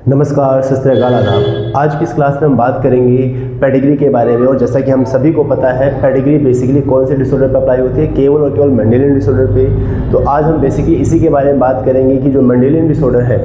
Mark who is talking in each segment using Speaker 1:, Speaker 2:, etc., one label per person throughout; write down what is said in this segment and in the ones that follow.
Speaker 1: नमस्कार, सत श्री अकाल, आदाब। आज की इस क्लास में हम बात करेंगे पेडिग्री के बारे में। और जैसा कि हम सभी को पता है, पेडिग्री बेसिकली कौन से डिसऑर्डर पर अप्लाई होती है, केवल और केवल मेंडेलियन डिसऑर्डर पे। तो आज हम बेसिकली इसी के बारे में बात करेंगे कि जो मेंडेलियन डिसऑर्डर है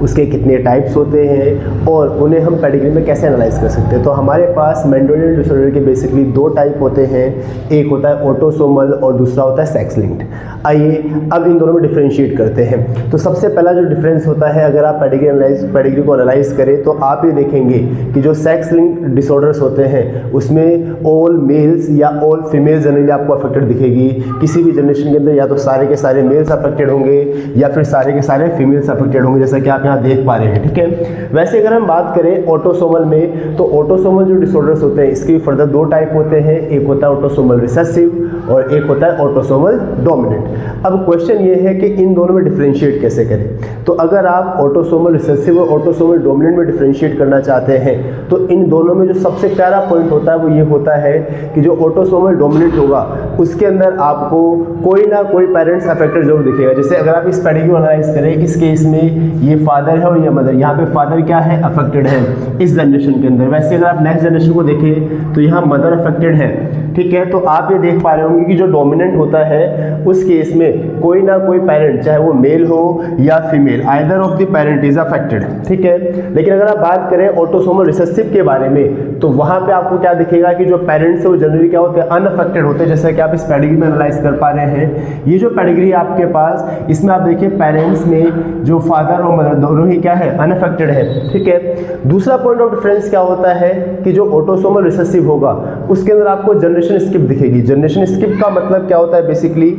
Speaker 1: उसके कितने टाइप्स होते हैं और उन्हें हम पेडिग्री में कैसे एनालाइज कर सकते हैं। तो हमारे पास मेंडेलियन डिसऑर्डर के बेसिकली दो टाइप होते हैं, एक होता है ऑटोसोमल और दूसरा होता है सेक्स लिंक्ड। आइए अब इन दोनों में डिफरेंशिएट करते हैं। तो सबसे पहला जो डिफरेंस होता है, अगर आप पेडिग्री को एनालाइज करें तो आप ये देखेंगे कि जो सेक्स लिंक डिसऑर्डर्स होते हैं उसमें ऑल मेल्स या ऑल फीमेल जनरली आपको अफेक्टेड दिखेगी। किसी भी जनरेशन के अंदर या तो सारे के सारे मेल्स अफेक्टेड होंगे या फिर सारे के सारे फीमेल्स अफेक्टेड होंगे, जैसा कि आप यहाँ देख पा रहे हैं। ठीक है, वैसे अगर हम बात करें ऑटोसोमल में, तो ऑटोसोमल जो डिसऑर्डर्स होते हैं इसके फर्दर दो टाइप होते हैं, एक होता है ऑटोसोमल रिसेसिव और एक होता है ऑटोसोमल डोमिनेंट। अब क्वेश्चन ये है कि इन दोनों में डिफरेंशिएट कैसे करें। तो अगर आप ऑटोसोमल रिसेसिव और ऑटोसोमल डोमिनेंट में डिफरेंशिएट करना चाहते हैं तो इन दोनों में जो सबसे प्यारा पॉइंट होता है वो ये होता है कि जो ऑटोसोमल डोमिनेंट होगा उसके अंदर आपको कोई ना कोई पेरेंट्स अफेक्टेड जरूर दिखेगा। जैसे अगर आप इस पेडिग्री को एनालाइज करें, इस केस में ये फादर है और ये मदर, यहाँ पे फादर क्या है, अफेक्टेड है इस जनरेशन के अंदर। वैसे अगर आप नेक्स्ट जनरेशन को देखें तो यहाँ मदर अफेक्टेड है। ठीक है, तो आप ये देख पा रहे होंगे कि जो डोमिनेंट होता है उस केस में कोई ना कोई पेरेंट, चाहे वो मेल हो या female, either of the parent is affected. ठीक है, लेकिन अगर आप बात करें ऑटोसोमल रिसेसिव के बारे में तो वहां पे आपको क्या दिखेगा कि जो पेरेंट्स है वो जनरली क्या होते हैं, अनअफेक्टेड होते हैं, जैसे कि आप इस पेडिग्री में एनालाइज कर पा रहे हैं। ये जो पेडिग्री है आपके पास, इसमें आप देखिए पेरेंट्स में जो फादर और मदर दोनों ही क्या है, अनअफेक्टेड है। ठीक है, दूसरा पॉइंट ऑफ डिफरेंस क्या होता है कि जो ऑटोसोमल रिसेसिव होगा उसके अंदर आपको जनरेशन स्किप दिखेगी। जनरेशन स्किप का मतलब क्या होता है बेसिकली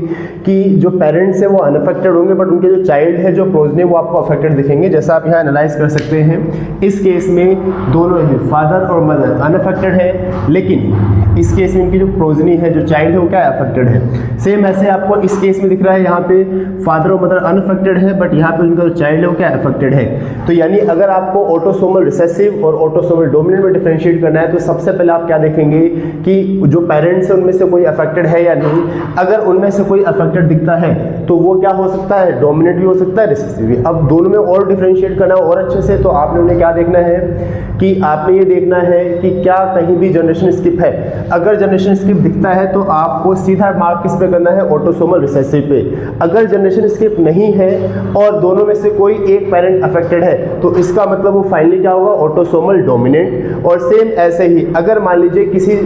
Speaker 1: कि जो पेरेंट्स है वो अनअफेक्टेड होंगे बट उनके जो चाइल्ड है, जो प्रोजनी, वो आपको अफेक्टेड दिखेंगे। जैसा आप यहाँ एनालाइज कर सकते हैं, इस केस में दोनों ही फादर और मदर अनअफेक्टेड है, लेकिन इस केस में इनकी जो प्रोजनी है, जो चाइल्ड है, वो क्या अफेक्टेड है। सेम ऐसे आपको इस केस में दिख रहा है, यहाँ पे फादर और मदर अनअफेक्टेड है बट यहाँ पे उनका जो चाइल्ड है वो क्या अफेक्टेड है। तो यानी अगर आपको ऑटोसोमल रिसेसिव और ऑटोसोमल डोमिनेंट में डिफरेंशिएट करना है तो सबसे पहले आप क्या देखेंगे कि जो पेरेंट्स है उनमें से कोई अफेक्टेड है या नहीं। अगर उनमें से कोई अफेक्टेड दिखता है तो वो क्या हो सकता है, डोमिनेंट भी हो सकता है, रिसेसिव भी। अब दोनों में और डिफरेंशिएट करना और अच्छे से, तो आपने उन्हें क्या देखना है कि आपने ये देखना है कि क्या कहीं भी जनरेशन स्किप है। अगर जनरेशन स्किप दिखता है तो आपको सीधा मार्क किस पे करना है, ऑटोसोमल रिसेसिव पे। अगर जनरेशन स्किप नहीं है और दोनों में से कोई एक पेरेंट अफेक्टेड है तो इसका मतलब वो फाइनली क्या होगा, ऑटोसोमल डोमिनेंट। और सेम ऐसे ही अगर मान लीजिए किसी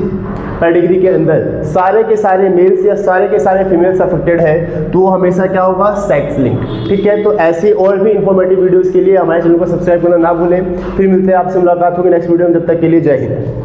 Speaker 1: पेडिग्री के अंदर सारे के सारे मेल्स या सारे के सारे फीमेल्स अफेक्टेड है तो वो हमेशा क्या होगा, सेक्स लिंक्ड। ठीक है, तो ऐसी और भी इंफॉर्मेटिव वीडियोस के लिए हमारे चैनल को सब्सक्राइब करना ना भूलें। फिर मिलते हैं आपसे, मुलाकात होगी नेक्स्ट वीडियो में। जब तक के लिए जय हिंद।